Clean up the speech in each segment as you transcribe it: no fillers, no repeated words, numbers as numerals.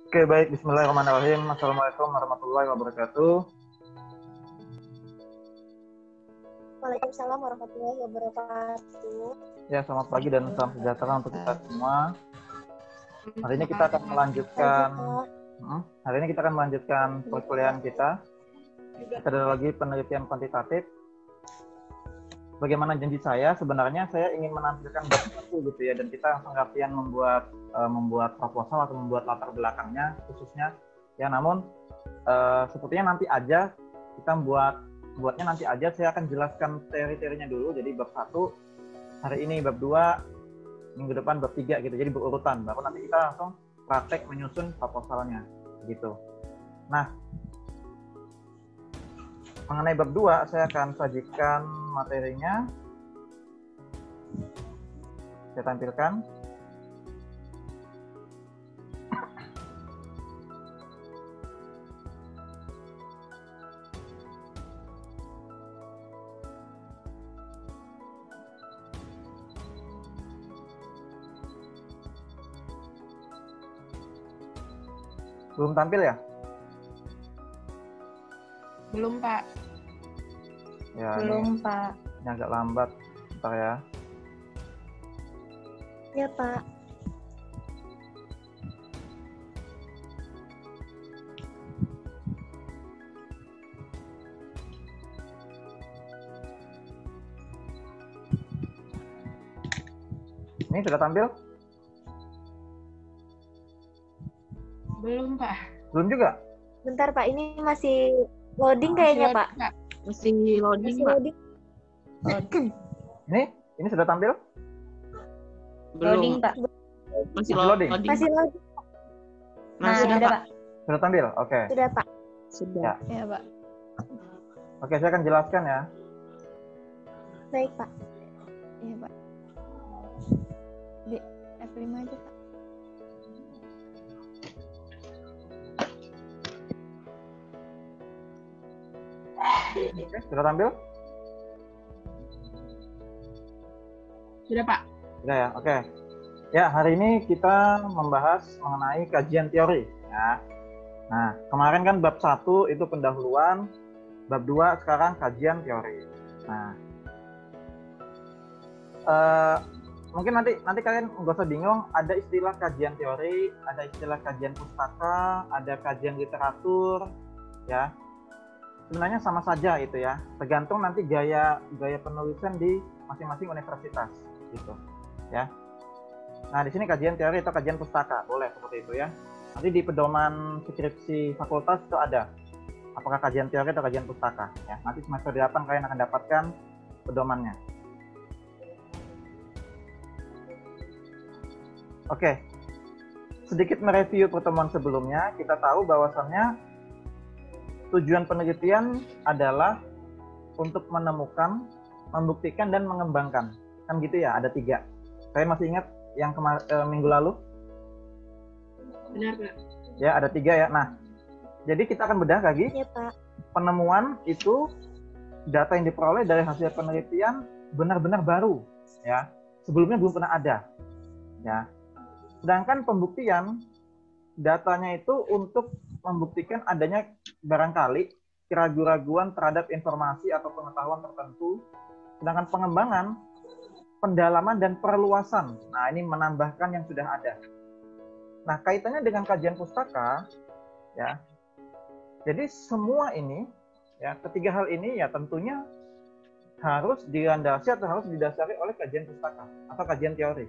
Oke, baik. Bismillahirrahmanirrahim. Assalamualaikum warahmatullahi wabarakatuh. Waalaikumsalam warahmatullahi wabarakatuh. Ya, selamat pagi dan salam sejahtera untuk kita semua. Hari ini kita akan melanjutkan perkuliahan kita. Kita ada lagi penelitian kuantitatif. Bagaimana janji saya, sebenarnya saya ingin menampilkan bab satu gitu ya, dan kita langsung latihan membuat proposal atau membuat latar belakangnya khususnya. Ya, namun sepertinya nanti aja kita buatnya nanti aja. Saya akan jelaskan teori-teorinya dulu. Jadi bab 1 hari ini, bab 2 minggu depan, bab 3 gitu. Jadi berurutan. Baru nanti kita langsung praktek menyusun proposalnya gitu. Nah, mengenai bab 2 saya akan sajikan materinya. Saya tampilkan. Belum tampil ya? Belum, Pak. Ya, Belum, Pak. Ini agak lambat. Bentar ya. Ya, Pak. Ini sudah tampil? Belum, Pak. Belum juga? Bentar, Pak. Ini masih loading kayaknya, Pak. Masih loading, Masih Pak. loading. Ini sudah tampil? Belum. Loading, Pak. Masih loading. loading. Masih loading. Nah, sudah, Pak. Sudah tampil? Oke. Sudah, Pak. Sudah. Ya, Pak. Oke, saya akan jelaskan ya. Baik, Pak. Iya, Pak. Di F5 aja, Pak. Oke, sudah tampil? Sudah, Pak. Sudah ya, oke. Ya, hari ini kita membahas mengenai kajian teori. Ya. Nah, kemarin kan bab 1 itu pendahuluan, bab 2 sekarang kajian teori. Nah, mungkin nanti kalian nggak usah bingung, ada istilah kajian teori, ada istilah kajian pustaka, ada kajian literatur, ya. Sebenarnya sama saja itu ya, tergantung nanti gaya penulisan di masing-masing universitas gitu ya. Nah, di sini kajian teori atau kajian pustaka boleh seperti itu ya. Nanti di pedoman skripsi fakultas itu ada apakah kajian teori atau kajian pustaka ya. Nanti semester 8 kalian akan dapatkan pedomannya. Oke. Sedikit mereview pertemuan sebelumnya, kita tahu bahwasannya tujuan penelitian adalah untuk menemukan, membuktikan, dan mengembangkan. Kan gitu ya, ada 3. Saya masih ingat yang minggu lalu? Benar, Pak. Ya, ada 3 ya. Nah, jadi kita akan bedah lagi. Ya, Pak. Penemuan itu data yang diperoleh dari hasil penelitian benar-benar baru. Ya, sebelumnya belum pernah ada. Ya. Sedangkan pembuktian, datanya itu untuk membuktikan adanya barangkali keraguan-raguan terhadap informasi atau pengetahuan tertentu. Sedangkan pengembangan, pendalaman, dan perluasan. Nah, ini menambahkan yang sudah ada. Nah, kaitannya dengan kajian pustaka, ya. Jadi semua ini, ya, ketiga hal ini ya tentunya harus dilandasi atau harus didasari oleh kajian pustaka atau kajian teori.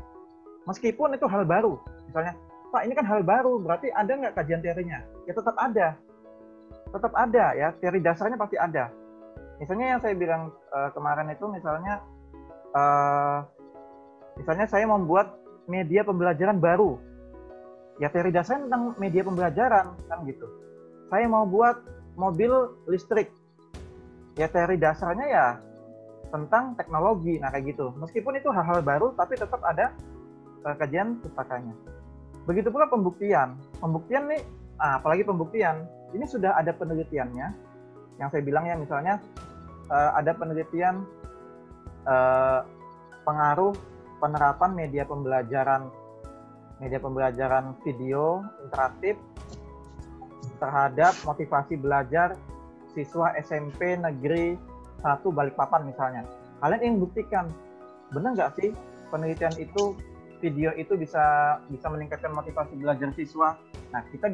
Meskipun itu hal baru, misalnya, Pak, ini kan hal baru, berarti ada nggak kajian teorinya? Ya tetap ada. Tetap ada ya, teori dasarnya pasti ada. Misalnya yang saya bilang kemarin itu misalnya saya membuat media pembelajaran baru. Ya teori dasarnya tentang media pembelajaran kan gitu. Saya mau buat mobil listrik. Ya teori dasarnya ya tentang teknologi, nah kayak gitu. Meskipun itu hal-hal baru tapi tetap ada kajian pustakanya. Begitu pula pembuktian. Pembuktian nih, apalagi pembuktian, ini sudah ada penelitiannya. Yang saya bilang ya, misalnya ada penelitian pengaruh penerapan media pembelajaran media pembelajaran video interaktif terhadap motivasi belajar siswa SMP Negeri 1 Balikpapan misalnya. Kalian ingin buktikan, benar nggak sih penelitian itu, video itu bisa meningkatkan motivasi belajar siswa? Nah, kita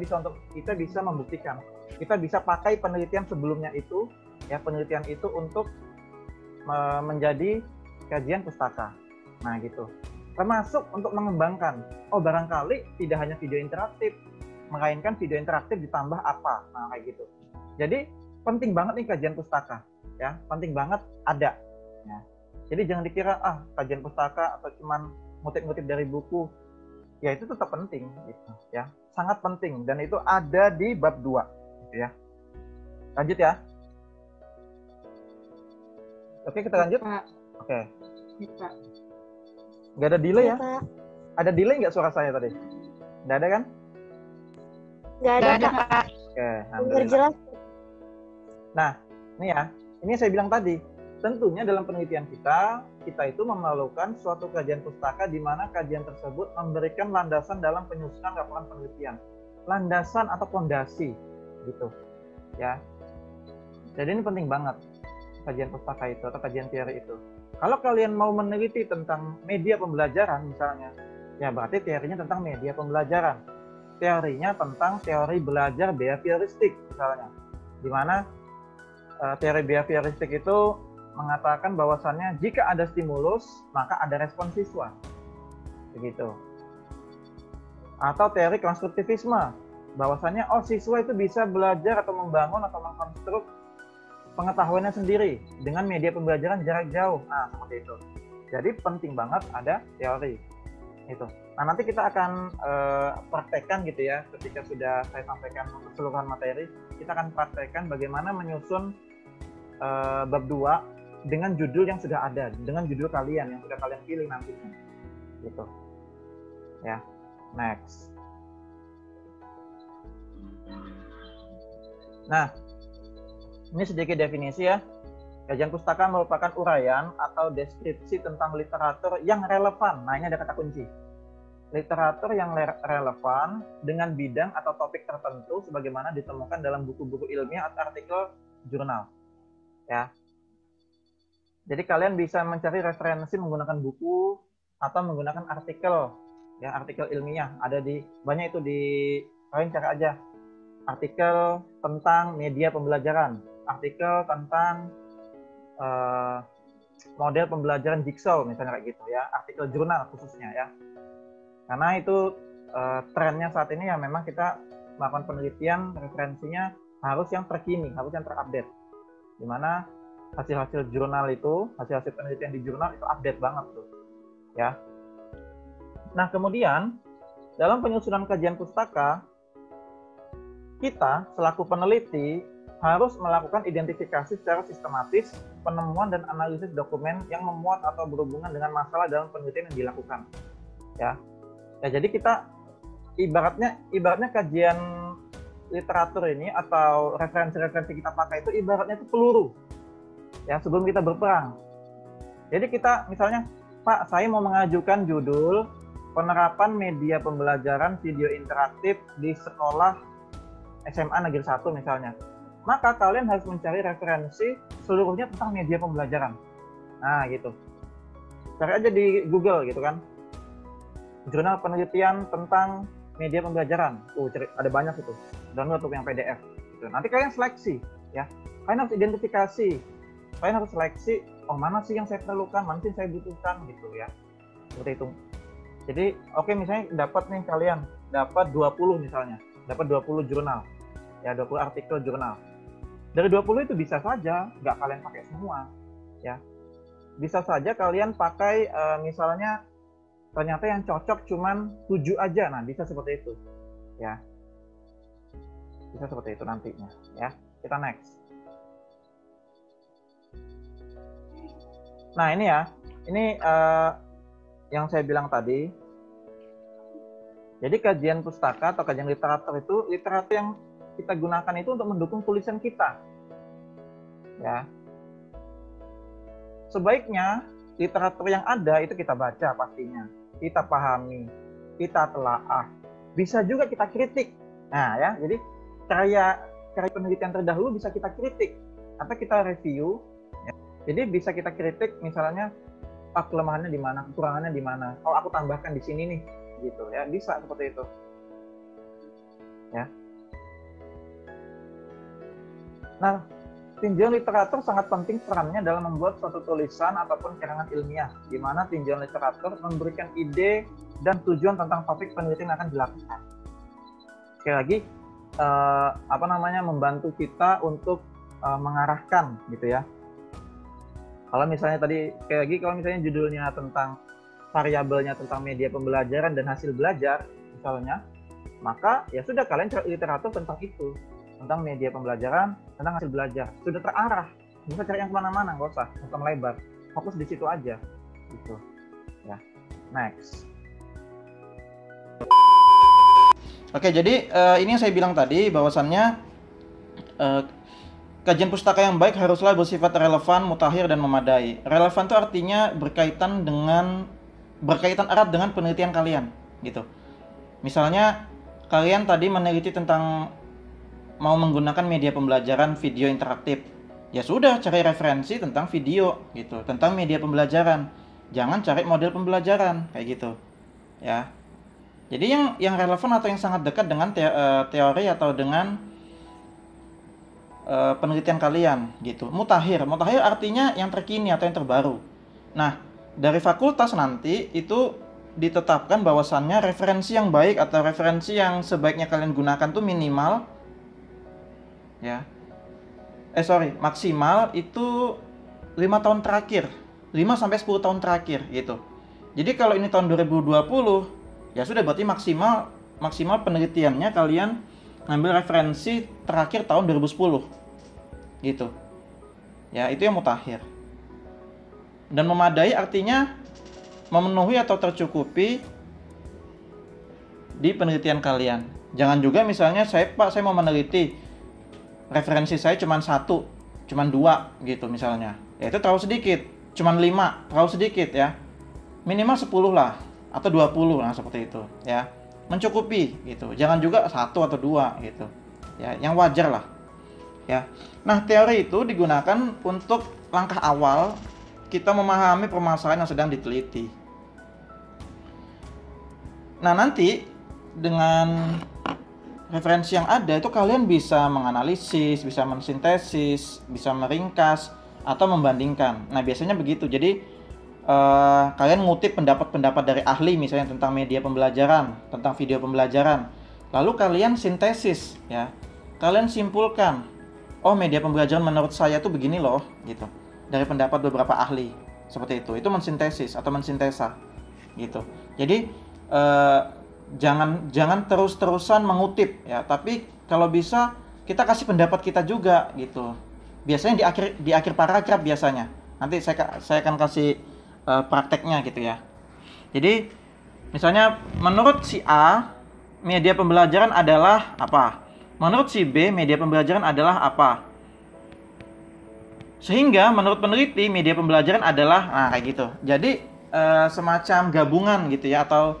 bisa membuktikan. Kita bisa pakai penelitian sebelumnya itu, ya, penelitian itu untuk menjadi kajian pustaka. Nah, gitu. Termasuk untuk mengembangkan. Oh, barangkali tidak hanya video interaktif, melainkan video interaktif ditambah apa? Nah, kayak gitu. Jadi penting banget nih kajian pustaka, ya, penting banget ada. Ya. Jadi jangan dikira kajian pustaka atau cuman ngutip-ngutip dari buku, ya itu tetap penting, gitu, ya, sangat penting, dan itu ada di bab 2, gitu ya. Lanjut ya. Oke, kita lanjut. Pak. Oke. Ya, Pak. Nggak ada delay ya? Pak. Ada delay nggak suara saya tadi? Nggak ada kan? Nggak ada, Nggak ada, Pak. Pak. Oke, Benar alhamdulillah. jelas. Nah, ini ya, ini yang saya bilang tadi. Tentunya dalam penelitian kita itu memerlukan suatu kajian pustaka di mana kajian tersebut memberikan landasan dalam penyusunan laporan penelitian. Landasan atau fondasi, gitu. Ya. Jadi ini penting banget kajian pustaka itu atau kajian teori itu. Kalau kalian mau meneliti tentang media pembelajaran misalnya, ya berarti teorinya tentang media pembelajaran. Teorinya tentang teori belajar behavioristik misalnya. Di mana teori behavioristik itu mengatakan bahwasannya jika ada stimulus, maka ada respon siswa. Begitu. Atau teori konstruktivisme, bahwasannya siswa itu bisa belajar atau membangun atau mengkonstruk pengetahuannya sendiri dengan media pembelajaran jarak jauh. Nah, seperti itu. Jadi penting banget ada teori. Itu. Nah, nanti kita akan praktekkan gitu ya, ketika sudah saya sampaikan keseluruhan materi, kita akan praktekkan bagaimana menyusun bab 2 dengan judul yang sudah ada, dengan judul kalian yang sudah kalian pilih nantinya. Gitu. Ya. Next. Nah, ini sedikit definisi ya. Kajian pustaka merupakan uraian atau deskripsi tentang literatur yang relevan. Nah, ini ada kata kunci. Literatur yang relevan dengan bidang atau topik tertentu sebagaimana ditemukan dalam buku-buku ilmiah atau artikel jurnal. Ya. Jadi kalian bisa mencari referensi menggunakan buku atau menggunakan artikel, ya, artikel ilmiah. Ada di banyak itu di kalian cari aja. Artikel tentang media pembelajaran, artikel tentang model pembelajaran Jigsaw misalnya kayak gitu ya, artikel jurnal khususnya ya. Karena itu trennya saat ini ya memang kita melakukan penelitian, referensinya harus yang terkini, harus yang terupdate. Di mana hasil-hasil jurnal itu, hasil-hasil penelitian di jurnal itu update banget tuh. Ya. Nah, kemudian dalam penyusunan kajian pustaka, kita selaku peneliti harus melakukan identifikasi secara sistematis penemuan dan analisis dokumen yang memuat atau berhubungan dengan masalah dalam penelitian yang dilakukan. Ya, jadi kita ibaratnya kajian literatur ini atau referensi-referensi kita pakai itu ibaratnya itu peluru. Ya, sebelum kita berperang. Jadi kita misalnya, Pak, saya mau mengajukan judul penerapan media pembelajaran video interaktif di sekolah SMA Negeri 1 misalnya. Maka kalian harus mencari referensi seluruhnya tentang media pembelajaran. Nah, gitu. Cari aja di Google gitu kan. Jurnal penelitian tentang media pembelajaran. Ada banyak itu. Download tuh yang PDF gitu. Nanti kalian seleksi ya. Kalian harus identifikasi. Kalian harus seleksi, mana sih yang saya perlukan, mana sih yang saya butuhkan gitu ya. Seperti itu. Jadi, misalnya dapat nih kalian, dapat 20 misalnya. Dapat 20 jurnal. Ya, 20 artikel jurnal. Dari 20 itu bisa saja nggak kalian pakai semua, ya. Bisa saja kalian pakai misalnya ternyata yang cocok cuman 7 aja. Nah, bisa seperti itu. Ya. Bisa seperti itu nantinya, ya. Kita next. Nah, ini ya. Ini yang saya bilang tadi. Jadi kajian pustaka atau kajian literatur itu literatur yang kita gunakan itu untuk mendukung tulisan kita. Ya. Sebaiknya literatur yang ada itu kita baca pastinya, kita pahami. kita telaah, bisa juga kita kritik. Nah ya, jadi karya penelitian terdahulu bisa kita kritik atau kita review. Ya. Jadi bisa kita kritik misalnya, kelemahannya di mana, kekurangannya di mana. Oh, aku tambahkan di sini nih, gitu ya, bisa seperti itu. Ya. Nah, tinjauan literatur sangat penting perannya dalam membuat suatu tulisan ataupun karangan ilmiah, di mana tinjauan literatur memberikan ide dan tujuan tentang topik penelitian yang akan dilakukan. Sekali lagi, membantu kita untuk mengarahkan, gitu ya. Kalau misalnya tadi, sekali lagi, kalau misalnya judulnya tentang variabelnya tentang media pembelajaran dan hasil belajar, misalnya, maka ya sudah kalian cari literatur tentang itu, tentang media pembelajaran, tentang hasil belajar, sudah terarah. Bisa cari yang kemana-mana, nggak usah melebar, fokus di situ aja, gitu. Ya, next. Oke, jadi ini yang saya bilang tadi, bahwasannya kajian pustaka yang baik haruslah bersifat relevan, mutakhir, dan memadai. Relevan itu artinya berkaitan erat dengan penelitian kalian, gitu. Misalnya kalian tadi meneliti tentang mau menggunakan media pembelajaran video interaktif, ya sudah cari referensi tentang video, gitu, tentang media pembelajaran. Jangan cari model pembelajaran kayak gitu, ya. Jadi yang relevan atau yang sangat dekat dengan teori atau dengan penelitian kalian, gitu. Mutakhir artinya yang terkini atau yang terbaru. Nah, dari fakultas nanti itu ditetapkan bahwasannya referensi yang baik atau referensi yang sebaiknya kalian gunakan tuh minimal, ya, maksimal itu 5 tahun terakhir, 5-10 tahun terakhir, gitu. Jadi kalau ini tahun 2020, ya sudah berarti maksimal penelitiannya kalian ngambil referensi terakhir tahun 2010, gitu. Ya, itu yang mutakhir. Dan memadai artinya memenuhi atau tercukupi di penelitian kalian. Jangan juga misalnya saya mau meneliti, referensi saya cuma 1, cuma 2, gitu misalnya. Ya itu terlalu sedikit. Cuma 5, terlalu sedikit ya. Minimal 10 lah atau 20, nah seperti itu ya. Mencukupi gitu. Jangan juga 1 atau 2 gitu. Ya, yang wajar lah. Ya. Nah, teori itu digunakan untuk langkah awal kita memahami permasalahan yang sedang diteliti. Nah, nanti dengan referensi yang ada itu kalian bisa menganalisis, bisa mensintesis, bisa meringkas atau membandingkan. Nah, biasanya begitu. Jadi kalian ngutip pendapat-pendapat dari ahli misalnya tentang media pembelajaran, tentang video pembelajaran. Lalu kalian sintesis ya. Kalian simpulkan, oh media pembelajaran menurut saya tuh begini loh, gitu. Dari pendapat beberapa ahli. Seperti itu. Itu mensintesis atau mensintesa. Gitu. Jadi jangan terus-terusan mengutip ya, tapi kalau bisa kita kasih pendapat kita juga gitu. Biasanya di akhir paragraf biasanya. Nanti saya akan kasih prakteknya gitu ya. Jadi misalnya menurut si A media pembelajaran adalah apa? Menurut si B media pembelajaran adalah apa? Sehingga menurut peneliti media pembelajaran adalah kayak gitu. Jadi semacam gabungan gitu ya, atau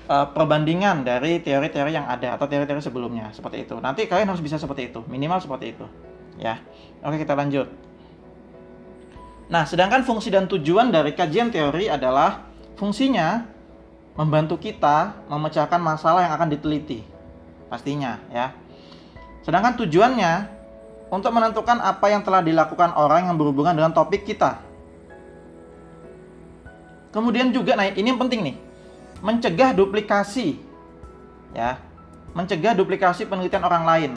perbandingan dari teori-teori yang ada atau teori-teori sebelumnya, seperti itu. Nanti kalian harus bisa seperti itu, minimal seperti itu ya. Oke, kita lanjut. Nah, sedangkan fungsi dan tujuan dari kajian teori adalah fungsinya membantu kita memecahkan masalah yang akan diteliti, pastinya ya. Sedangkan tujuannya untuk menentukan apa yang telah dilakukan orang yang berhubungan dengan topik kita. Kemudian juga, nah ini yang penting nih, mencegah duplikasi ya, mencegah duplikasi penelitian orang lain,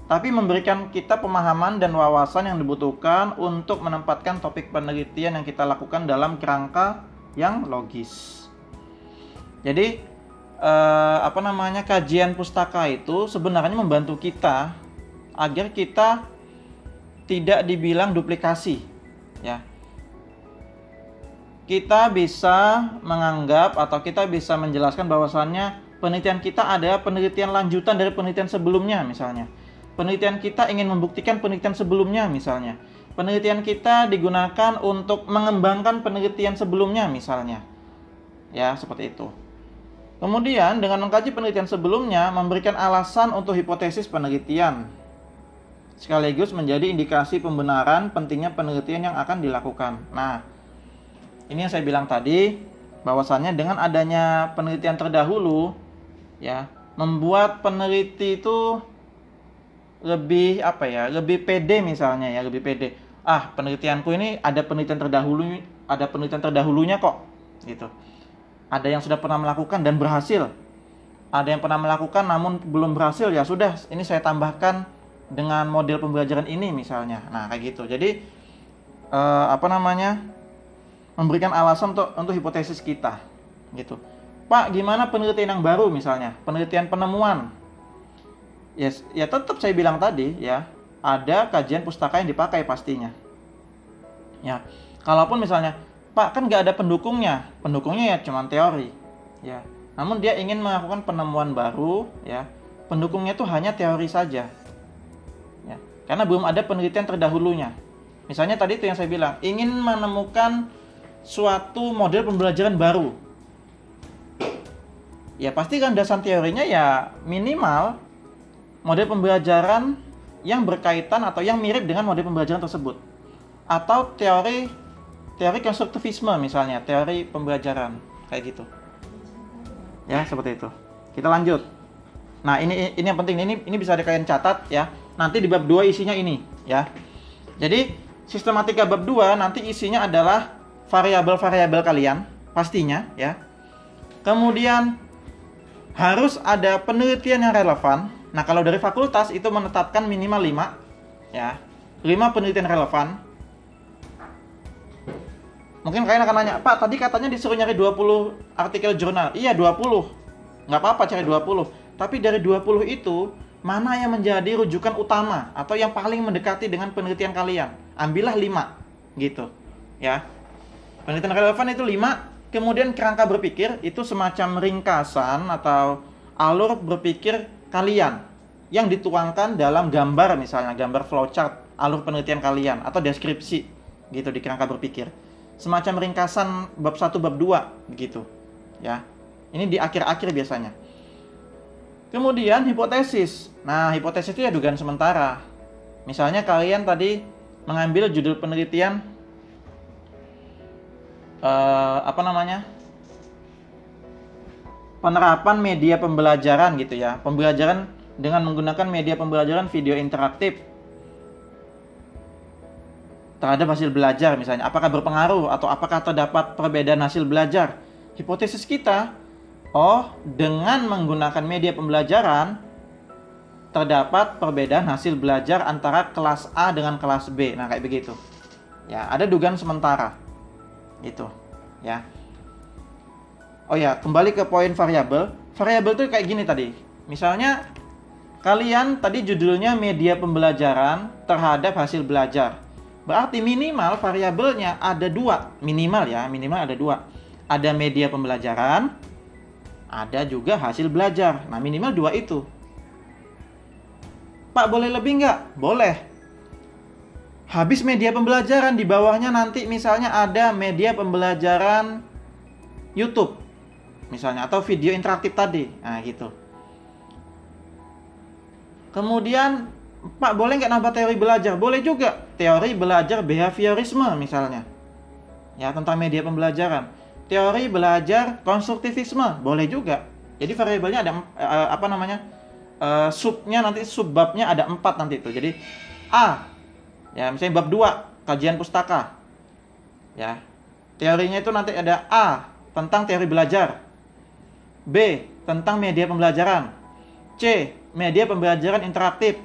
tapi memberikan kita pemahaman dan wawasan yang dibutuhkan untuk menempatkan topik penelitian yang kita lakukan dalam kerangka yang logis. Jadi kajian pustaka itu sebenarnya membantu kita agar kita tidak dibilang duplikasi ya. Kita bisa menganggap atau kita bisa menjelaskan bahwasannya penelitian kita adalah penelitian lanjutan dari penelitian sebelumnya misalnya. Penelitian kita ingin membuktikan penelitian sebelumnya misalnya. Penelitian kita digunakan untuk mengembangkan penelitian sebelumnya misalnya. Ya, seperti itu. Kemudian dengan mengkaji penelitian sebelumnya memberikan alasan untuk hipotesis penelitian, sekaligus menjadi indikasi pembenaran pentingnya penelitian yang akan dilakukan. Nah, ini yang saya bilang tadi, bahwasannya dengan adanya penelitian terdahulu, ya, membuat peneliti itu lebih lebih pede misalnya ya, lebih pede. Penelitianku ini ada penelitian terdahulunya kok, gitu. Ada yang sudah pernah melakukan dan berhasil. Ada yang pernah melakukan namun belum berhasil, ya sudah, ini saya tambahkan dengan model pembelajaran ini misalnya. Nah, kayak gitu. Jadi memberikan alasan untuk hipotesis kita, gitu. Pak, gimana penelitian yang baru misalnya, penelitian penemuan? Yes, ya tetap saya bilang tadi ya, ada kajian pustaka yang dipakai pastinya. Ya, kalaupun misalnya, Pak, kan nggak ada pendukungnya ya cuma teori, ya. Namun dia ingin melakukan penemuan baru, ya. Pendukungnya itu hanya teori saja, ya. Karena belum ada penelitian terdahulunya. Misalnya tadi itu yang saya bilang, ingin menemukan suatu model pembelajaran baru. Ya pasti kan dasar teorinya ya minimal model pembelajaran yang berkaitan atau yang mirip dengan model pembelajaran tersebut. Atau teori konstruktivisme misalnya, teori pembelajaran kayak gitu. Ya, seperti itu. Kita lanjut. Nah, ini yang penting, ini bisa kalian catat ya. Nanti di bab 2 isinya ini ya. Jadi, sistematika bab 2 nanti isinya adalah variabel-variabel kalian pastinya ya. Kemudian harus ada penelitian yang relevan. Nah, kalau dari fakultas itu menetapkan minimal 5 ya. 5 penelitian relevan. Mungkin kalian akan nanya, Pak, tadi katanya disuruh nyari 20 artikel jurnal. Iya, 20. Nggak apa-apa cari 20. Tapi dari 20 itu, mana yang menjadi rujukan utama atau yang paling mendekati dengan penelitian kalian? Ambillah 5, gitu. Ya. Penelitian relevan itu 5. Kemudian kerangka berpikir itu semacam ringkasan atau alur berpikir kalian yang dituangkan dalam gambar, misalnya gambar flowchart alur penelitian kalian atau deskripsi gitu di kerangka berpikir. Semacam ringkasan bab 1 bab 2 begitu ya. Ini di akhir-akhir biasanya. Kemudian hipotesis. Nah, hipotesis itu ya dugaan sementara. Misalnya kalian tadi mengambil judul penelitian penerapan media pembelajaran gitu ya. Pembelajaran dengan menggunakan media pembelajaran video interaktif terhadap hasil belajar misalnya. Apakah berpengaruh atau apakah terdapat perbedaan hasil belajar? Hipotesis kita, dengan menggunakan media pembelajaran terdapat perbedaan hasil belajar antara kelas A dengan kelas B. Nah, kayak begitu. Ya, ada dugaan sementara. Gitu, ya. Oh ya, kembali ke poin variabel. Variabel itu kayak gini tadi. Misalnya kalian tadi judulnya media pembelajaran terhadap hasil belajar. Berarti minimal variabelnya ada 2, minimal ada 2. Ada media pembelajaran, ada juga hasil belajar. Nah, minimal 2 itu. Pak, boleh lebih nggak? Boleh. Habis media pembelajaran, di bawahnya nanti misalnya ada media pembelajaran YouTube misalnya, atau video interaktif tadi. Nah, gitu. Kemudian, Pak, boleh nggak nambah teori belajar? Boleh juga. Teori belajar behaviorisme misalnya. Ya, tentang media pembelajaran. Teori belajar konstruktivisme, boleh juga. Jadi variabelnya ada subnya nanti, subbabnya ada 4 nanti itu. Jadi A, ya misalnya bab 2, kajian pustaka. Ya. Teorinya itu nanti ada A, tentang teori belajar. B, tentang media pembelajaran. C, media pembelajaran interaktif.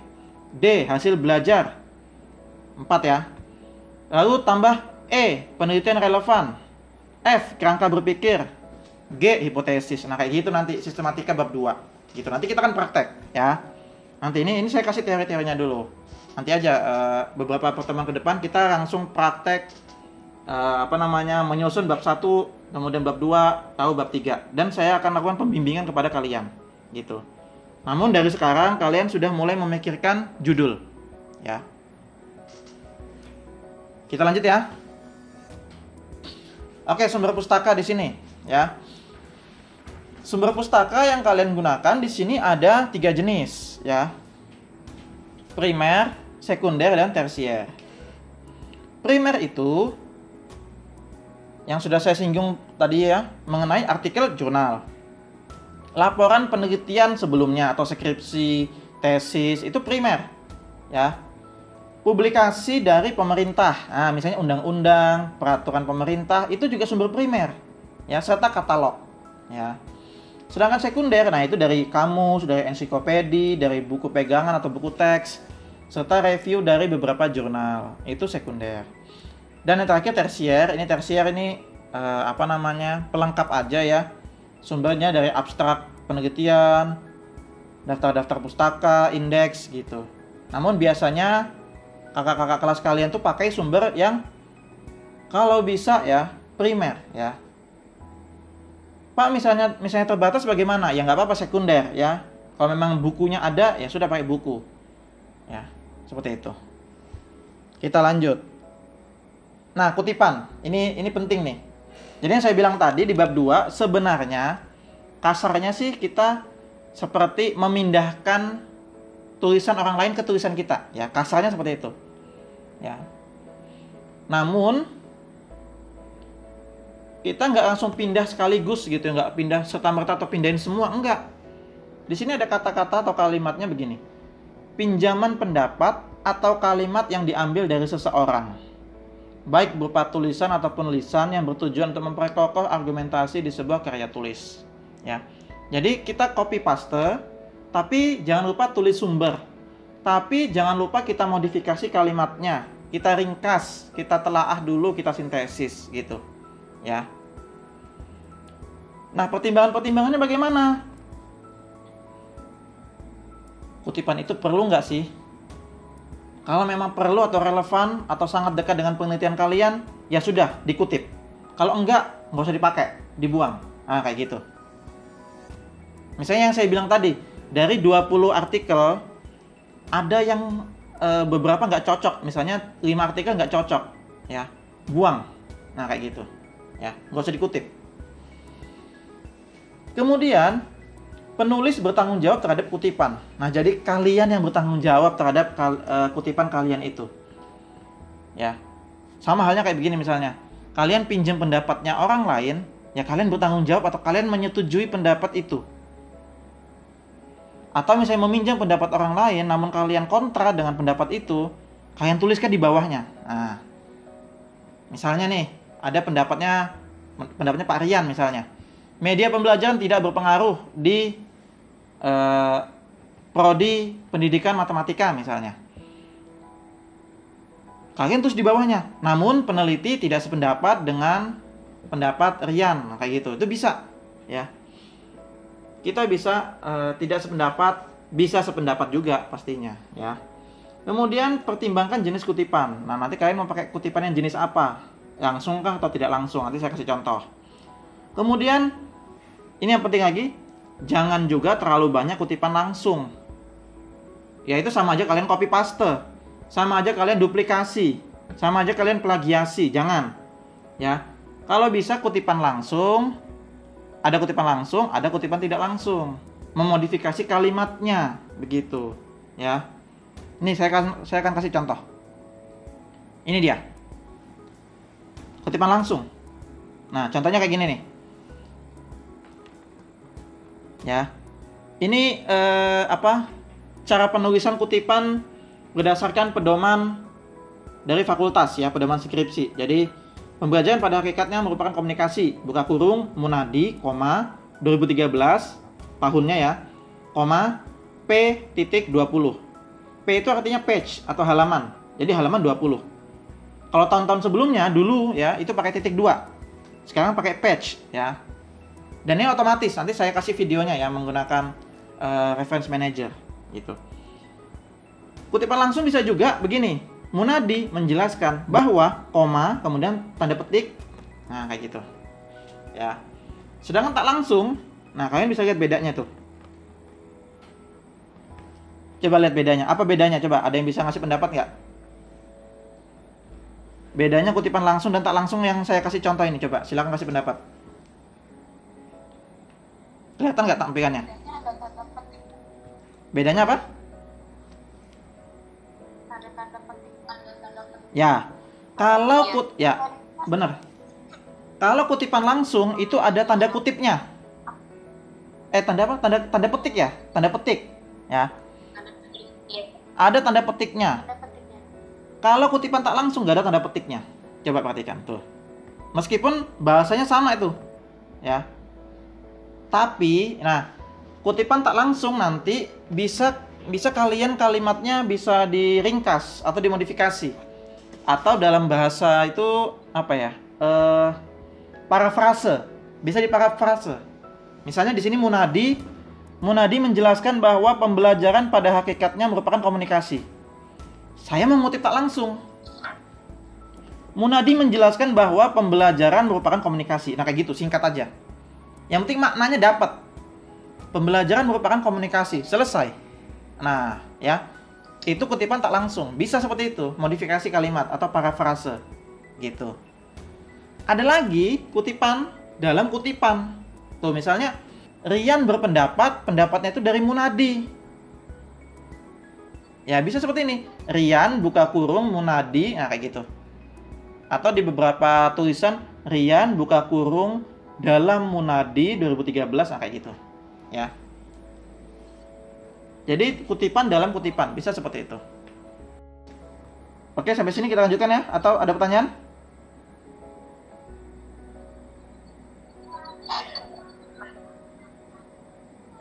D, hasil belajar. 4 ya. Lalu tambah E, penelitian relevan. F, kerangka berpikir. G, hipotesis. Nah, kayak gitu nanti sistematika bab 2. Gitu. Nanti kita akan praktek ya. Nanti ini saya kasih teori-teorinya dulu. Nanti aja beberapa pertemuan ke depan kita langsung praktek menyusun bab 1, kemudian bab 2, tahu bab 3. Dan saya akan lakukan pembimbingan kepada kalian. Gitu. Namun dari sekarang kalian sudah mulai memikirkan judul, ya. Kita lanjut ya. Oke, sumber pustaka di sini, ya. sumber pustaka yang kalian gunakan di sini ada 3 jenis ya. Primer, sekunder, dan tersier. Primer itu yang sudah saya singgung tadi ya, mengenai artikel jurnal. Laporan penelitian sebelumnya atau skripsi, tesis itu primer ya. Publikasi dari pemerintah, nah, misalnya undang-undang, peraturan pemerintah itu juga sumber primer ya, serta katalog ya. Sedangkan sekunder, nah itu dari kamus, dari ensiklopedi, dari buku pegangan atau buku teks, serta review dari beberapa jurnal, itu sekunder. Dan yang terakhir tersier, ini pelengkap aja ya. Sumbernya dari abstrak penelitian, daftar-daftar pustaka, indeks gitu. Namun biasanya kakak-kakak kelas kalian tuh pakai sumber yang kalau bisa ya primer ya. Pak, misalnya terbatas bagaimana? Ya nggak apa-apa sekunder ya. Kalau memang bukunya ada ya sudah pakai buku. Ya, seperti itu. Kita lanjut. Nah, kutipan. Ini penting nih. Jadi yang saya bilang tadi di bab 2 sebenarnya kasarnya sih kita seperti memindahkan tulisan orang lain ke tulisan kita, ya. Kasarnya seperti itu. Ya. Namun kita nggak langsung pindah sekaligus gitu, nggak pindah serta-merta atau pindahin semua, enggak. Di sini ada kata-kata atau kalimatnya begini. Pinjaman pendapat atau kalimat yang diambil dari seseorang, baik berupa tulisan ataupun lisan yang bertujuan untuk memperkokoh argumentasi di sebuah karya tulis. Ya, jadi kita copy paste, tapi jangan lupa tulis sumber. Tapi jangan lupa kita modifikasi kalimatnya, kita ringkas, kita telaah dulu, kita sintesis gitu. Ya. Nah, pertimbangannya bagaimana? Kutipan itu perlu nggak sih? Kalau memang perlu atau relevan atau sangat dekat dengan penelitian kalian, ya sudah dikutip. Kalau enggak, nggak usah dipakai, dibuang. Nah, kayak gitu. Misalnya yang saya bilang tadi, dari 20 artikel, ada yang beberapa nggak cocok. Misalnya 5 artikel nggak cocok, ya, buang. Nah, kayak gitu. Ya, nggak usah dikutip. Kemudian penulis bertanggung jawab terhadap kutipan. Nah, jadi kalian yang bertanggung jawab terhadap kutipan kalian itu. Ya. Sama halnya kayak begini misalnya. Kalian pinjam pendapatnya orang lain, ya kalian bertanggung jawab atau kalian menyetujui pendapat itu. Atau misalnya meminjam pendapat orang lain namun kalian kontra dengan pendapat itu, kalian tuliskan di bawahnya. Nah. Misalnya nih, ada pendapatnya Pak Rian misalnya. Media pembelajaran tidak berpengaruh di prodi pendidikan matematika misalnya. Kalian tulis di bawahnya. Namun peneliti tidak sependapat dengan pendapat Rian, kayak gitu. Itu bisa, ya. Kita bisa tidak sependapat, bisa sependapat juga pastinya, ya. Kemudian pertimbangkan jenis kutipan. Nah, nanti kalian mau pakai kutipan yang jenis apa? Langsung kah atau tidak langsung? Nanti saya kasih contoh. Kemudian ini yang penting lagi, jangan juga terlalu banyak kutipan langsung. Ya itu sama aja kalian copy paste, sama aja kalian duplikasi, sama aja kalian plagiasi, jangan. Ya, kalau bisa kutipan langsung, ada kutipan tidak langsung, memodifikasi kalimatnya, begitu. Ya, ini saya akan kasih contoh. Ini dia. Kutipan langsung. Nah, contohnya kayak gini nih. Ya. Ini cara penulisan kutipan berdasarkan pedoman dari fakultas ya, pedoman skripsi. Jadi, pembelajaran pada hakikatnya merupakan komunikasi, buka kurung, Munadi, 2013 tahunnya ya, P.20. P itu artinya page atau halaman. Jadi halaman 20. Kalau tahun-tahun sebelumnya dulu ya itu pakai titik 2. Sekarang pakai page ya. Dan ini otomatis. Nanti saya kasih videonya ya menggunakan reference manager gitu. Kutipan langsung bisa juga begini. Munadi menjelaskan bahwa koma kemudian tanda petik. Nah, kayak gitu. Ya. Sedangkan tak langsung, nah kalian bisa lihat bedanya tuh. Coba lihat bedanya. Apa bedanya? Coba ada yang bisa ngasih pendapat nggak? Bedanya kutipan langsung dan tak langsung yang saya kasih contoh ini. Coba silakan kasih pendapat. Kelihatan nggak tampilannya? Bedanya apa? Ya, kalau ya benar. Kalau kutipan langsung itu ada tanda kutipnya. Tanda apa? Tanda petik ya, tanda petik. Ya. Ada tanda petiknya. Kalau kutipan tak langsung nggak ada tanda petiknya. Coba perhatikan tuh. Meskipun bahasanya sama itu, ya. Tapi, nah, kutipan tak langsung nanti bisa kalian kalimatnya bisa diringkas atau dimodifikasi. Atau dalam bahasa itu apa ya? Parafrase. Bisa diparafrase. Misalnya di sini Munadi menjelaskan bahwa pembelajaran pada hakikatnya merupakan komunikasi. Saya mengutip tak langsung. Munadi menjelaskan bahwa pembelajaran merupakan komunikasi. Nah kayak gitu, singkat aja. Yang penting maknanya dapat. Pembelajaran merupakan komunikasi. Selesai. Nah, ya. Itu kutipan tak langsung. Bisa seperti itu, modifikasi kalimat atau parafrase. Gitu. Ada lagi kutipan dalam kutipan. Tuh misalnya Rian berpendapat, pendapatnya itu dari Munadi. Ya, bisa seperti ini. Rian buka kurung Munadi, nah kayak gitu. Atau di beberapa tulisan Rian buka kurung dalam Munadi 2013, nah kayak gitu. Ya. Jadi kutipan dalam kutipan, bisa seperti itu. Oke, sampai sini kita lanjutkan ya. Atau ada pertanyaan?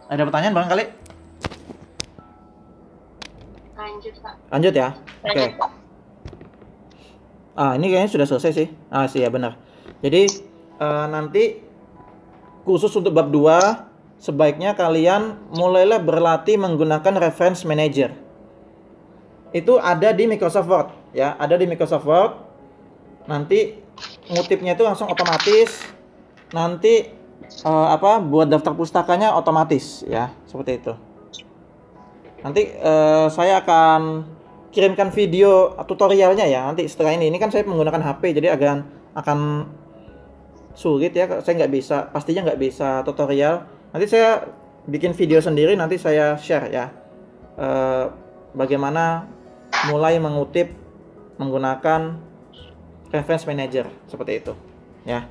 Ada pertanyaan barangkali? Lanjut, Pak. Lanjut ya. Oke. Ini kayaknya sudah selesai sih. Sih ya benar. Jadi nanti khusus untuk bab 2 sebaiknya kalian mulailah berlatih menggunakan reference manager. Itu ada di Microsoft Word ya, ada di Microsoft Word. Nanti ngutipnya itu langsung otomatis. Nanti buat daftar pustakanya otomatis ya, seperti itu. Nanti saya akan kirimkan video tutorialnya ya nanti setelah ini. Ini kan saya menggunakan HP jadi akan sulit ya, saya pastinya nggak bisa tutorial. Nanti saya bikin video sendiri, nanti saya share ya bagaimana mulai mengutip menggunakan reference manager seperti itu ya.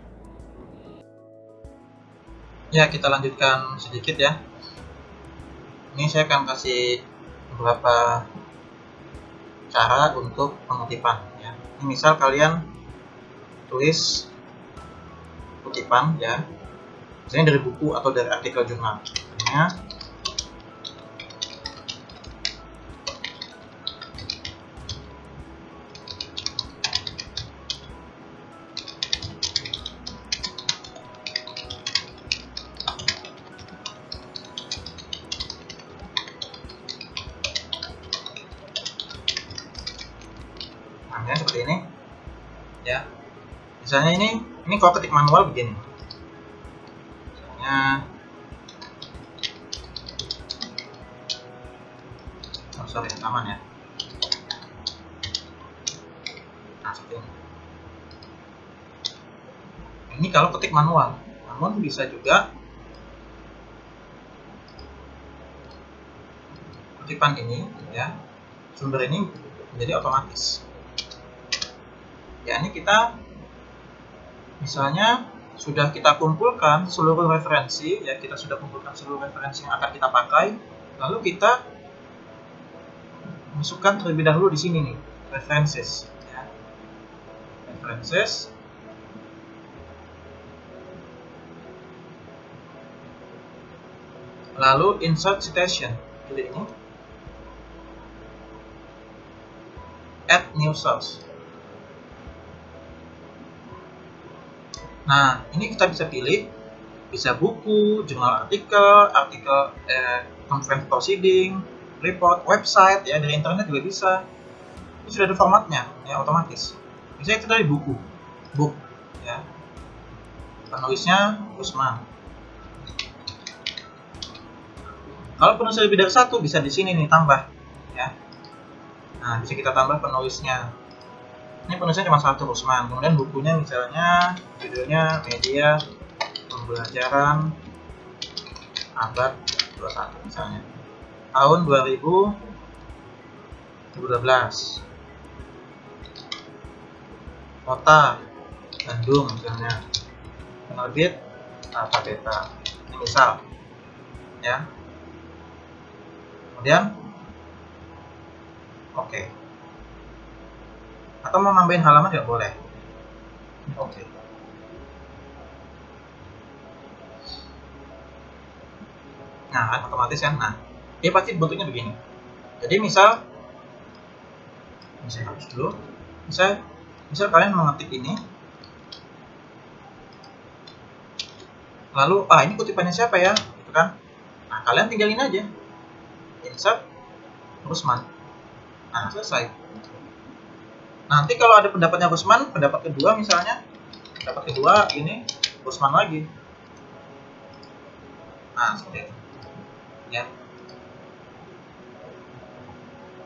Ya, kita lanjutkan sedikit ya. Ini saya akan kasih beberapa cara untuk pengutipan ya. Ini misal kalian tulis kutipan ya, misalnya dari buku atau dari artikel jurnal. Seperti ini ya. Misalnya ini kalau ketik manual begini. Misalnya aman ya. Nah, seperti ini. Ini kalau ketik manual. Namun bisa juga kutipan ini ya, sumber ini menjadi otomatis. Ya, ini kita misalnya sudah kita kumpulkan seluruh referensi ya, kita sudah kumpulkan seluruh referensi yang akan kita pakai, lalu kita masukkan terlebih dahulu di sini nih, references ya. References. Lalu insert citation, pilih ini. Add new source. Nah, ini kita bisa pilih, bisa buku, jurnal artikel, conference proceeding, report, website, ya dari internet juga bisa. Ini sudah ada formatnya, ya otomatis. Misalnya itu dari buku, book, ya. Penulisnya Usman. Kalau penulisnya lebih dari satu, bisa di sini nih tambah, ya. Nah, bisa kita tambah penulisnya. Ini penulisnya cuma satu, Usman. Kemudian bukunya misalnya judulnya Media Pembelajaran abad 21 misalnya. Tahun 2012. Kota Bandung misalnya. Penerbit Alpha Beta. Ini misal. Ya. Kemudian oke. Atau mau nambahin halaman juga boleh. Oke. Nah, kan otomatis kan. Nah, dia pasti bentuknya begini. Jadi misal saya hapus dulu. Misal kalian mengetik ini. Lalu, ini kutipannya siapa ya? Gitu kan. Nah, kalian tinggalin aja. Insert Rusman. Nah, selesai. Nanti kalau ada pendapatnya Rusman, pendapat kedua misalnya, pendapat kedua ini Rusman lagi. Nah, seperti itu. Ya.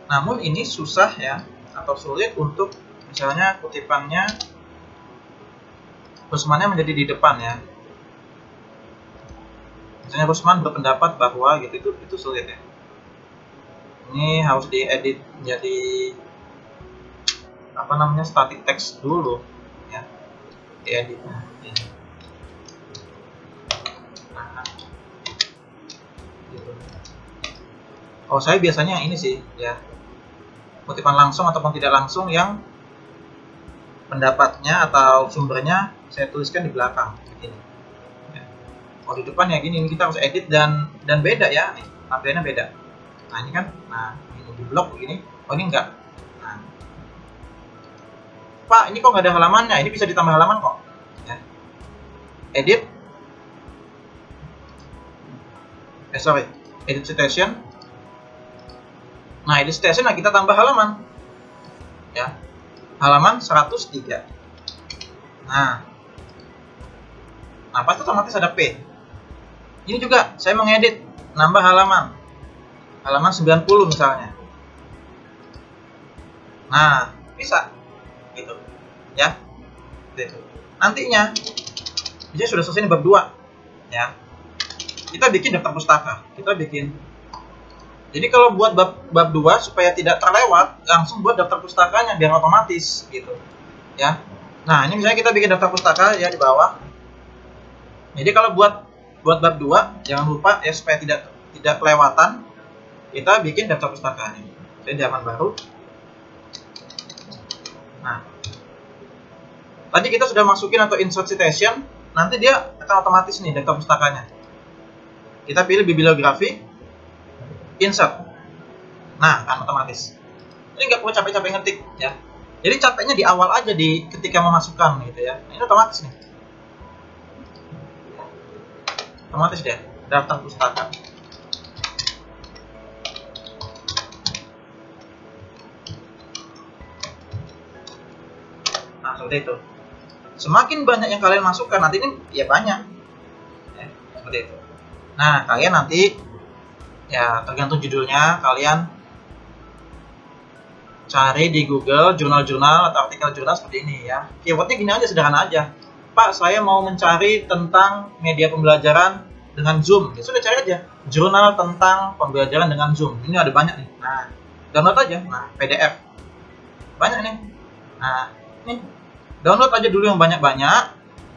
Namun ini susah ya, atau sulit untuk misalnya kutipannya Rusmannya menjadi di depan ya. Misalnya Rusman berpendapat bahwa gitu, itu sulit ya. Ini harus diedit menjadi apa namanya, static text dulu ya, dieditnya. Nah, gitu. Oh, saya biasanya ini sih ya, kutipan langsung ataupun tidak langsung yang pendapatnya atau sumbernya saya tuliskan di belakang ini. Ya. Oh, di depan ya gini, ini kita harus edit dan beda ya, nih tampilannya beda. Nah ini kan, nah ini di blok begini, oh ini enggak. Nah, Pak, ini kok nggak ada halamannya? Ini bisa ditambah halaman kok. Ya. Edit, edit citation. Nah, edit citation, nah kita tambah halaman. Ya, halaman 103. Nah, pasti otomatis ada P. Ini juga saya mengedit, nambah halaman 90 misalnya. Nah, bisa gitu ya. Gitu. Nantinya jadi sudah selesai bab 2 ya. Kita bikin daftar pustaka. Jadi kalau buat bab 2 supaya tidak terlewat, langsung buat daftar pustakanya biar otomatis gitu. Ya. Nah, ini misalnya kita bikin daftar pustaka ya di bawah. Jadi kalau buat bab 2 jangan lupa ya, supaya tidak kelewatan, kita bikin daftar pustakanya. Jadi di halaman baru. Nah, tadi kita sudah masukin atau insert citation, nanti dia akan otomatis nih daftar pustakanya. Kita pilih bibliografi, insert. Nah, kan otomatis. Ini nggak perlu capek-capek ngetik ya. Jadi capeknya di awal aja, di ketika memasukkan gitu ya. Nah, ini otomatis nih. Otomatis deh daftar pustaka. Nah, seperti itu. Semakin banyak yang kalian masukkan, nanti ini ya banyak. Ya, seperti itu. Nah, kalian nanti ya tergantung judulnya, kalian cari di Google jurnal-jurnal atau artikel jurnal seperti ini ya. Keywordnya gini aja, sederhana aja. Pak, saya mau mencari tentang media pembelajaran dengan Zoom. Ya sudah, cari aja jurnal tentang pembelajaran dengan Zoom. Ini ada banyak nih. Nah, download aja. Nah, PDF. Banyak nih. Nah, ini download aja dulu yang banyak-banyak.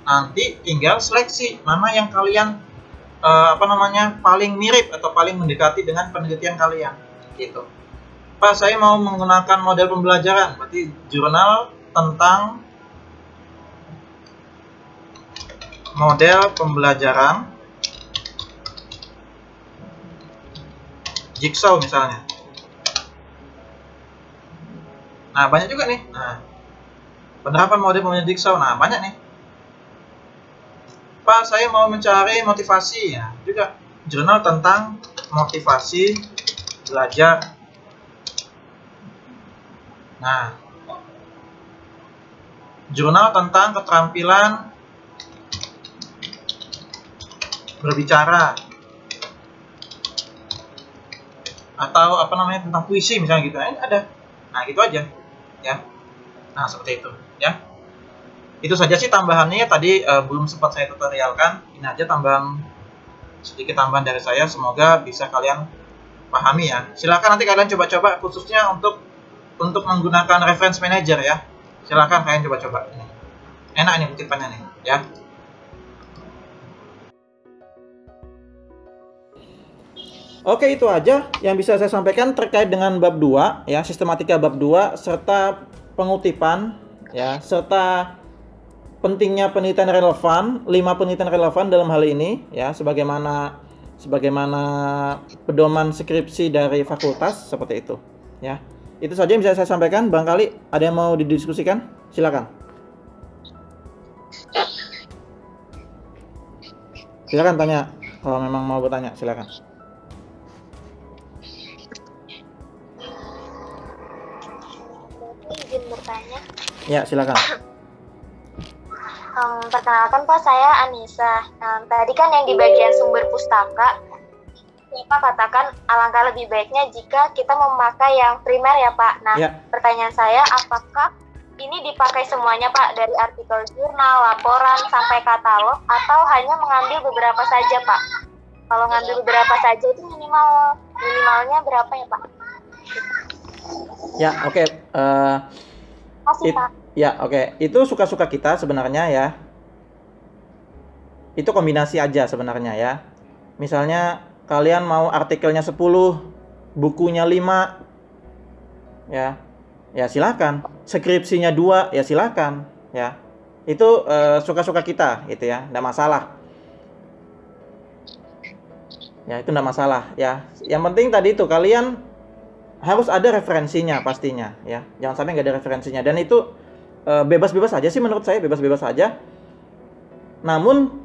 Nanti tinggal seleksi mana yang kalian paling mirip atau paling mendekati dengan penelitian kalian gitu. Pak, saya mau menggunakan model pembelajaran, berarti jurnal tentang model pembelajaran Jigsaw misalnya. Nah, banyak juga nih. Nah, penerapan model pembelajaran Jigsaw. Nah, banyak nih. Pak, saya mau mencari motivasi ya, juga jurnal tentang motivasi belajar. Nah, jurnal tentang keterampilan berbicara, atau tentang puisi misalnya gitu. Nah, ini ada. Nah, gitu aja ya. Nah, seperti itu ya. Itu saja sih tambahannya, tadi belum sempat saya tutorialkan. Ini aja tambahan sedikit tambahan dari saya, semoga bisa kalian pahami ya. Silakan nanti kalian coba-coba khususnya untuk menggunakan reference manager ya. Silakan kalian coba-coba. Enak ini kutipannya nih ya. Oke, itu aja yang bisa saya sampaikan terkait dengan bab 2 ya, sistematika bab 2 serta pengutipan ya, serta pentingnya penelitian relevan, 5 penelitian relevan dalam hal ini ya, sebagaimana pedoman skripsi dari fakultas seperti itu ya. Itu saja yang bisa saya sampaikan. Barangkali ada yang mau didiskusikan? Silakan. Silakan tanya kalau memang mau bertanya, silakan. Izin bertanya. Ya, silakan. Perkenalkan Pak, saya Anissa. Tadi kan yang di bagian sumber pustaka, Bapak katakan alangkah lebih baiknya jika kita memakai yang primer ya Pak. Nah, pertanyaan saya, apakah ini dipakai semuanya Pak, dari artikel jurnal, laporan, sampai katalog, atau hanya mengambil beberapa saja Pak? Kalau ngambil beberapa saja itu minimalnya berapa ya Pak? Ya, oke. Masih Pak. Ya, oke. Itu suka-suka kita sebenarnya ya. Itu kombinasi aja sebenarnya ya. Misalnya kalian mau artikelnya 10, bukunya 5, ya silakan. Skripsinya 2, ya silakan. Ya, itu suka-suka kita, gitu ya, nggak masalah. Ya, itu nggak masalah. Ya, yang penting tadi itu kalian harus ada referensinya pastinya, ya. Jangan sampai nggak ada referensinya. Dan itu bebas-bebas aja sih menurut saya, bebas-bebas aja. Namun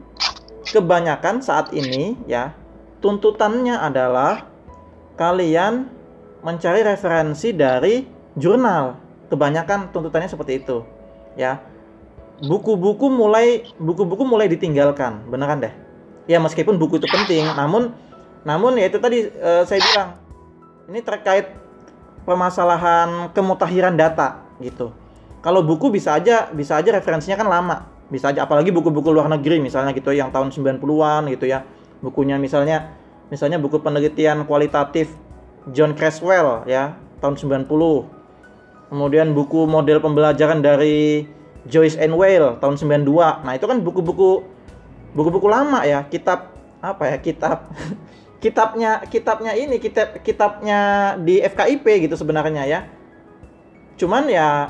kebanyakan saat ini ya, tuntutannya adalah kalian mencari referensi dari jurnal. Kebanyakan tuntutannya seperti itu, ya. Buku-buku mulai ditinggalkan, beneran deh. Ya meskipun buku itu penting, namun ya itu tadi saya bilang, ini terkait permasalahan kemutahiran data gitu. Kalau buku bisa aja referensinya kan lama, bisa aja, apalagi buku-buku luar negeri misalnya gitu yang tahun 90-an gitu ya. Bukunya misalnya buku penelitian kualitatif John Creswell ya, tahun 90. Kemudian buku model pembelajaran dari Joyce and Weil tahun 92. Nah, itu kan buku-buku lama ya, kitabnya di FKIP gitu sebenarnya ya. Cuman ya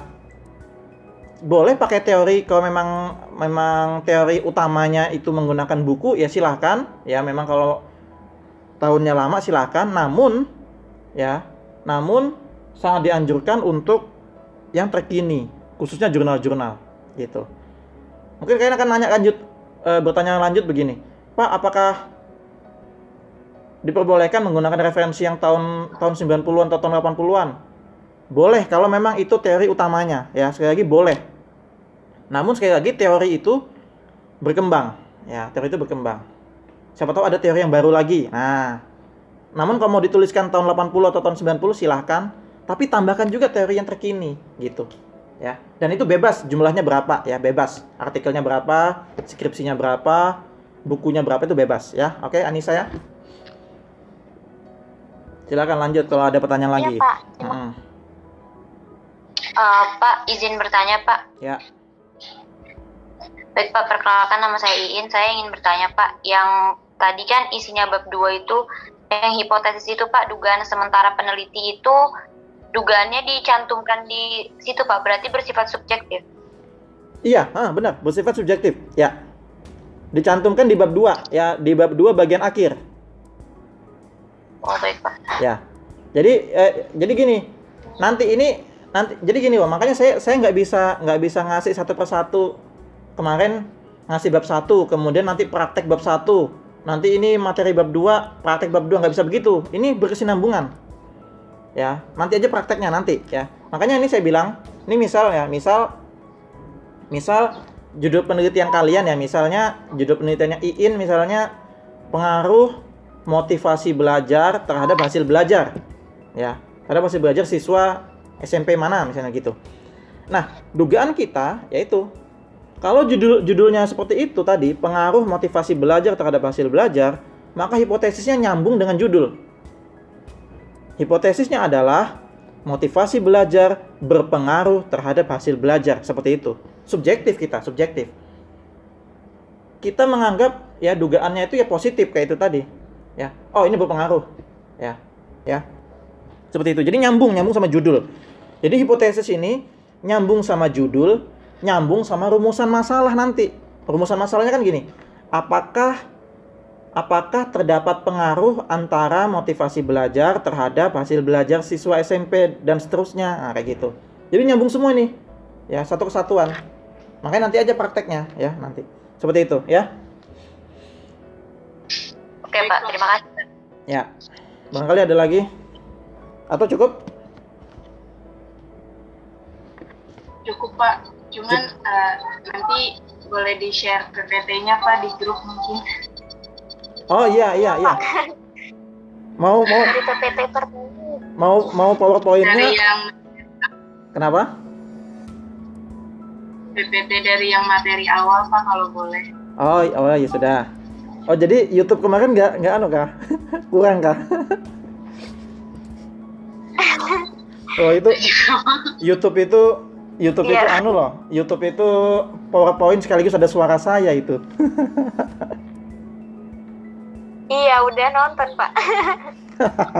boleh pakai teori, kalau memang teori utamanya itu menggunakan buku ya silahkan ya, memang kalau tahunnya lama silahkan, namun sangat dianjurkan untuk yang terkini, khususnya jurnal-jurnal gitu. Mungkin kalian akan bertanya lanjut begini, Pak, apakah diperbolehkan menggunakan referensi yang tahun 90-an atau tahun 80-an? Boleh kalau memang itu teori utamanya ya, sekali lagi boleh. Namun sekali lagi teori itu berkembang ya, teori itu berkembang. Siapa tahu ada teori yang baru lagi. Nah, namun kalau mau dituliskan tahun 80 atau tahun 90 silahkan, tapi tambahkan juga teori yang terkini gitu ya. Dan itu bebas, jumlahnya berapa ya, bebas. Artikelnya berapa, skripsinya berapa, bukunya berapa, itu bebas ya. Oke, Anissa ya. Silakan lanjut kalau ada pertanyaan lagi. Pak. Pak, izin bertanya Pak. Ya. Baik Pak, perkenalkan nama saya Iin. Saya ingin bertanya Pak, yang tadi kan isinya bab 2 itu, yang hipotesis itu Pak, dugaan sementara peneliti itu, dugaannya dicantumkan di situ Pak, berarti bersifat subjektif. Iya, benar, bersifat subjektif. Ya. Dicantumkan di bab 2 ya, di bab 2 bagian akhir. Oh, baik Pak. Ya. Jadi gini. Jadi gini Pak, makanya saya nggak bisa ngasih satu persatu. Kemarin ngasih bab 1, kemudian nanti praktek bab 1. Nanti ini materi bab 2, praktek bab 2, nggak bisa begitu. Ini berkesinambungan. Ya, nanti aja prakteknya nanti ya. Makanya ini saya bilang, ini misal judul penelitian kalian ya, misalnya judul penelitiannya Iin misalnya pengaruh motivasi belajar terhadap hasil belajar. Ya, terhadap hasil belajar siswa SMP mana misalnya gitu. Nah, dugaan kita yaitu kalau judulnya seperti itu tadi, pengaruh motivasi belajar terhadap hasil belajar, maka hipotesisnya nyambung dengan judul. Hipotesisnya adalah motivasi belajar berpengaruh terhadap hasil belajar, seperti itu. Subjektif kita, subjektif. Kita menganggap ya dugaannya itu ya positif kayak itu tadi. Ya, oh ini berpengaruh. Ya. Seperti itu. Jadi nyambung sama judul. Jadi hipotesis ini nyambung sama judul, nyambung sama rumusan masalah nanti. Rumusan masalahnya kan gini. Apakah terdapat pengaruh antara motivasi belajar terhadap hasil belajar siswa SMP dan seterusnya? Nah, kayak gitu. Jadi nyambung semua nih. Ya, satu kesatuan. Makanya nanti aja prakteknya ya, nanti. Seperti itu, ya. Oke, Pak. Terima kasih. Ya. Barangkali ada lagi? Atau cukup? Cukup, Pak. Cuman nanti boleh di-share PPT-nya, Pak, di grup mungkin. Oh iya. Mau Dari PPT mau PowerPoint-nya? Dari yang Kenapa? PPT dari yang materi awal, Pak, kalau boleh. Oh ya sudah. Oh jadi YouTube kemarin nggak anu kah? Kurang kah? Oh itu YouTube itu anu loh. YouTube itu PowerPoint sekaligus ada suara saya itu. Iya, udah nonton, Pak.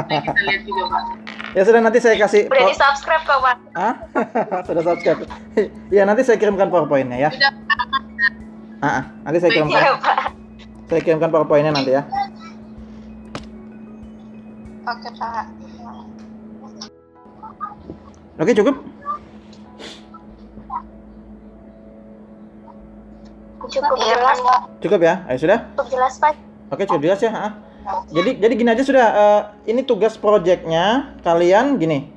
Kita lihat juga, Pak. Ya sudah, nanti saya kasih. Udah di-subscribe kok, Pak. Ah? Sudah subscribe. Ya nanti saya kirimkan PowerPoint-nya ya. Sudah. Nanti saya kirimkan. Iya, Pak. Saya kirimkan PowerPoint-nya nanti ya. Oke, Pak. Oke, cukup? Cukup jelas, Pak. Cukup ya? Ayo sudah? Cukup jelas, Pak. Oke, cukup jelas ya. Jadi gini aja sudah. Ini tugas proyeknya kalian gini.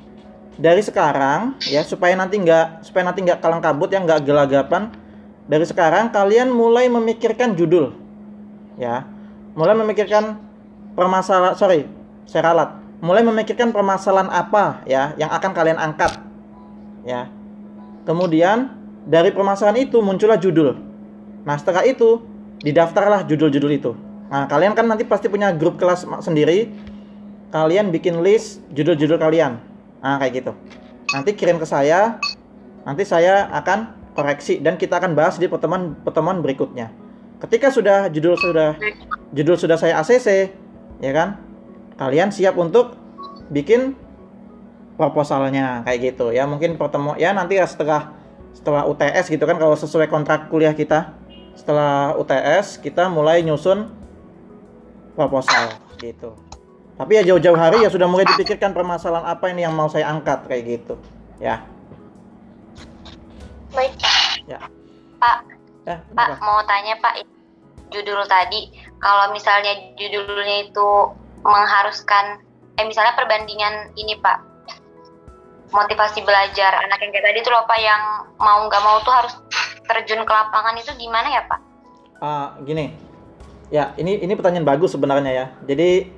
Dari sekarang ya, supaya nanti nggak kalang kabut ya, nggak gelagapan. Dari sekarang kalian mulai memikirkan judul, ya. Mulai memikirkan mulai memikirkan permasalahan apa ya yang akan kalian angkat, ya. Kemudian dari permasalahan itu muncullah judul. Nah setelah itu didaftarlah judul-judul itu. Nah, kalian kan nanti pasti punya grup kelas sendiri. Kalian bikin list judul-judul kalian. Nah, kayak gitu. Nanti kirim ke saya. Nanti saya akan koreksi dan kita akan bahas di pertemuan berikutnya. Ketika judul sudah saya ACC, ya kan? Kalian siap untuk bikin proposalnya kayak gitu ya. Mungkin ya nanti ya setelah UTS gitu kan, kalau sesuai kontrak kuliah kita. Setelah UTS kita mulai nyusun proposal gitu. Tapi ya jauh-jauh hari ya sudah mulai dipikirkan permasalahan apa ini yang mau saya angkat kayak gitu. Ya. Baik, Pak. Ya. Pak. Ya, Pak, mau tanya, Pak, judul tadi, kalau misalnya judulnya itu mengharuskan misalnya perbandingan ini, Pak. Motivasi belajar anak yang kayak tadi tuh loh, Pak, yang mau nggak mau tuh harus terjun ke lapangan, itu gimana ya, Pak? Gini. Ya, ini pertanyaan bagus sebenarnya ya. Jadi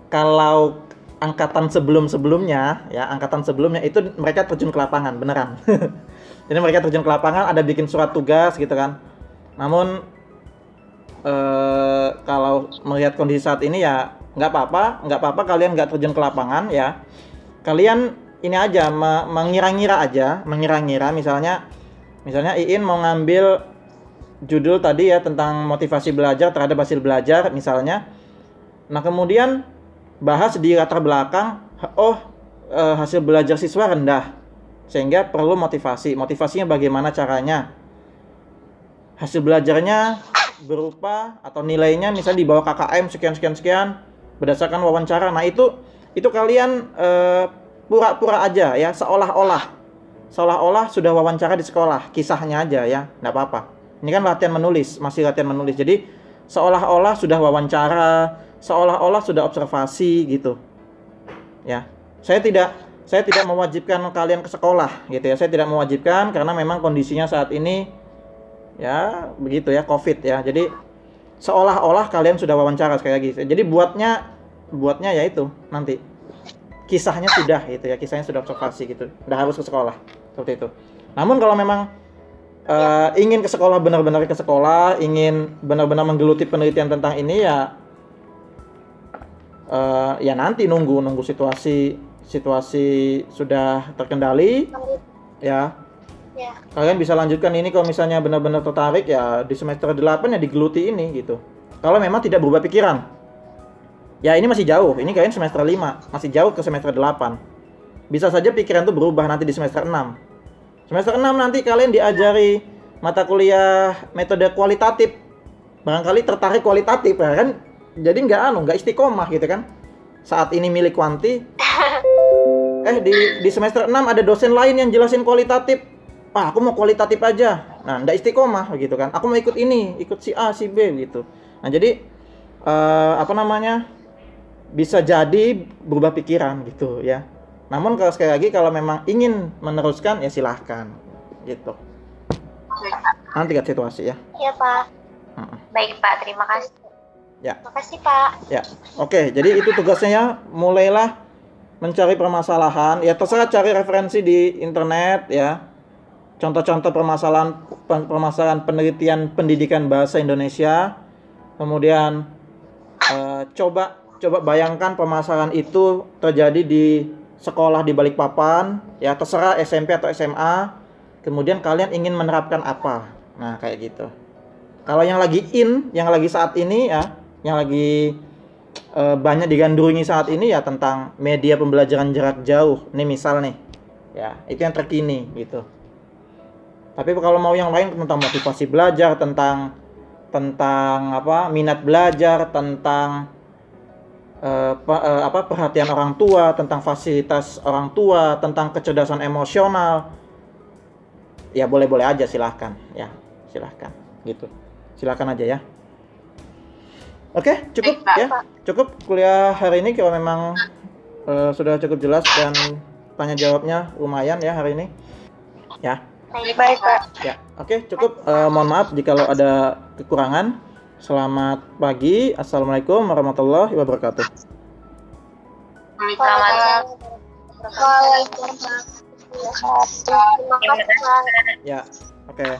kalau angkatan sebelumnya itu mereka terjun ke lapangan beneran. Jadi mereka terjun ke lapangan, ada bikin surat tugas gitu kan. Namun kalau melihat kondisi saat ini ya nggak apa-apa kalian nggak terjun ke lapangan ya. Kalian ini aja mengira-ngira misalnya Iin mau ngambil judul tadi ya tentang motivasi belajar terhadap hasil belajar misalnya. Nah kemudian bahas di latar belakang, hasil belajar siswa rendah sehingga perlu motivasinya bagaimana caranya, hasil belajarnya berupa atau nilainya misalnya di bawah KKM sekian berdasarkan wawancara. Nah itu kalian pura-pura aja ya, seolah-olah sudah wawancara di sekolah, kisahnya aja ya, nggak apa-apa. Ini kan masih latihan menulis. Jadi seolah-olah sudah wawancara, seolah-olah sudah observasi gitu. Ya. Saya tidak mewajibkan kalian ke sekolah gitu ya. Saya tidak mewajibkan karena memang kondisinya saat ini ya begitu ya, Covid ya. Jadi seolah-olah kalian sudah wawancara sekali lagi. Jadi buatnya ya itu nanti kisahnya sudah gitu ya, kisahnya sudah observasi gitu. Udah harus ke sekolah seperti itu. Namun kalau memang ingin ke sekolah, benar-benar ke sekolah, ingin benar-benar menggeluti penelitian tentang ini ya ya nanti nunggu situasi sudah terkendali ya. Kalian bisa lanjutkan ini kalau misalnya benar-benar tertarik ya di semester 8 ya digeluti ini gitu. Kalau memang tidak berubah pikiran. Ya ini masih jauh, ini kalian semester 5, masih jauh ke semester 8. Bisa saja pikiran itu berubah nanti di semester 6. Semester 6 nanti kalian diajari mata kuliah metode kualitatif. Barangkali tertarik kualitatif ya kan. Jadi nggak istiqomah gitu kan. Saat ini milik kuanti. Di semester 6 ada dosen lain yang jelasin kualitatif. Aku mau kualitatif aja. Nah, nggak istiqomah gitu kan. Aku mau ikut ini, ikut si A, si B gitu. Nah, jadi bisa jadi berubah pikiran gitu ya. Namun kalau sekali lagi kalau memang ingin meneruskan ya silahkan gitu. Nanti lihat situasi ya. Iya Pak. Baik Pak, terima kasih. Ya. Terima kasih Pak. Ya, oke. Jadi itu tugasnya ya. Mulailah mencari permasalahan. Ya terserah cari referensi di internet ya. Contoh-contoh permasalahan penelitian pendidikan bahasa Indonesia. Kemudian coba bayangkan permasalahan itu terjadi di sekolah di Balikpapan, ya terserah SMP atau SMA. Kemudian kalian ingin menerapkan apa? Nah, kayak gitu. Kalau yang lagi saat ini ya, yang lagi banyak digandrungi saat ini ya tentang media pembelajaran jarak jauh. Ini misal nih. Ya, itu yang terkini gitu. Tapi kalau mau yang lain tentang motivasi belajar, tentang minat belajar, tentang perhatian orang tua, tentang fasilitas orang tua, tentang kecerdasan emosional, ya boleh-boleh aja, silahkan ya, silahkan gitu, silahkan aja ya. Oke, cukup ya, cukup kuliah hari ini kalau memang sudah cukup jelas dan tanya jawabnya lumayan ya hari ini ya. Baik Pak. Ya, oke, cukup. Mohon maaf jika ada kekurangan. Selamat pagi. Assalamualaikum warahmatullahi wabarakatuh. Waalaikumsalam. Terima kasih Pak. Ya, oke.